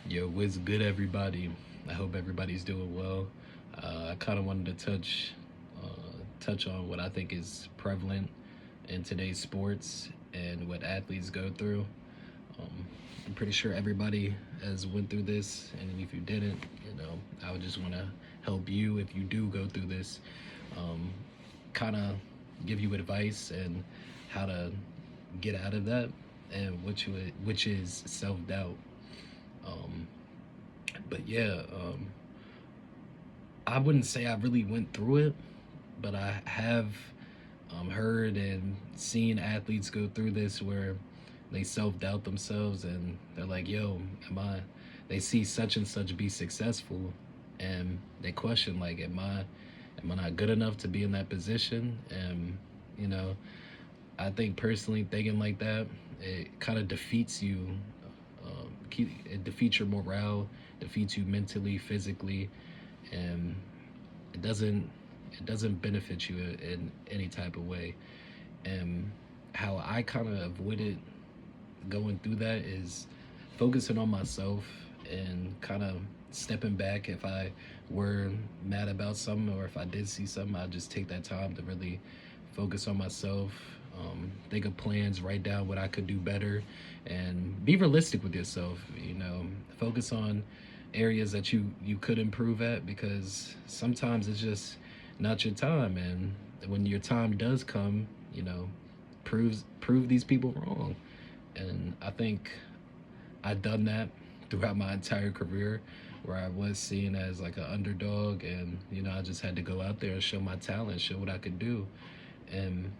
Yo, what's good, everybody? I hope everybody's doing well. I kind of wanted to touch on what I think is prevalent in today's sports and what athletes go through. Um, I'm pretty sure everybody has went through this, and if you didn't, I would just want to help you if you do go through this. Um, kind of give you advice and how to get out of that, and which is self doubt. Um, but yeah, I wouldn't say I really went through it, but I have heard and seen athletes go through this where they self doubt themselves and they're like, "Yo, am I?" They see such and such be successful, and they question like, am I not good enough to be in that position?" And you know, I think personally thinking like that, it kind of defeats you. It defeats your morale, defeats you mentally, physically, and it doesn't it doesn't benefit you in any type of way. And how I kind of avoided going through that is focusing on myself and kind of stepping back. If I were mad about something or if I did see something, I'd just take that time to really focus on myself, think of plans, write down what I could do better, and be realistic with yourself. Focus on areas that you could improve at, because sometimes it's just not your time, and when your time does come, prove these people wrong. And I think I've done that throughout my entire career, where I was seen as like an underdog, and I just had to go out there and show my talent, show what I could do, and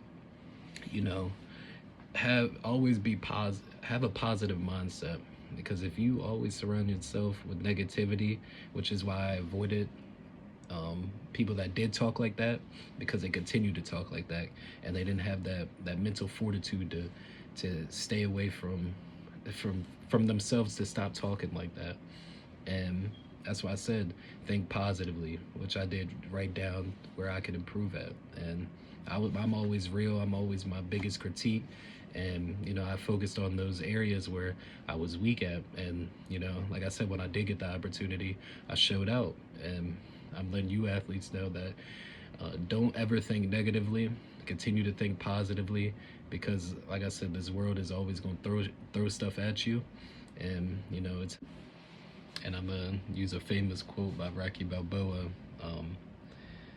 you know have a positive mindset, because if you always surround yourself with negativity, which is why I avoided people that did talk like that, because they continued to talk like that and they didn't have that mental fortitude to stay away from themselves, to stop talking like that. And that's why I said think positively, which I did write down where I could improve at. And I'm always real. I'm always my biggest critique. And I focused on those areas where I was weak at. And like I said, when I did get the opportunity, I showed out. And I'm letting you athletes know that don't ever think negatively. Continue to think positively, because, like I said, this world is always going to throw stuff at you, and it's. And I'm gonna use a famous quote by Rocky Balboa. Um,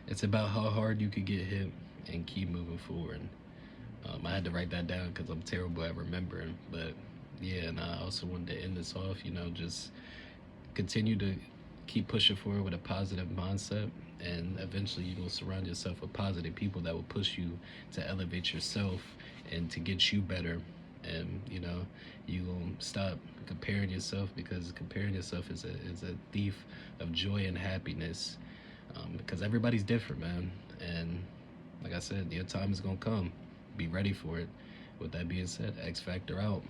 it's about how hard you could get hit and keep moving forward. I had to write that down because I'm terrible at remembering. But yeah, and I also wanted to end this off. Just continue to keep pushing forward with a positive mindset, and eventually you will surround yourself with positive people that will push you to elevate yourself and to get you better. And you will stop comparing yourself, because comparing yourself is a thief of joy and happiness, because everybody's different, man. And like I said, your time is gonna come. Be ready for it. With that being said, X Factor out.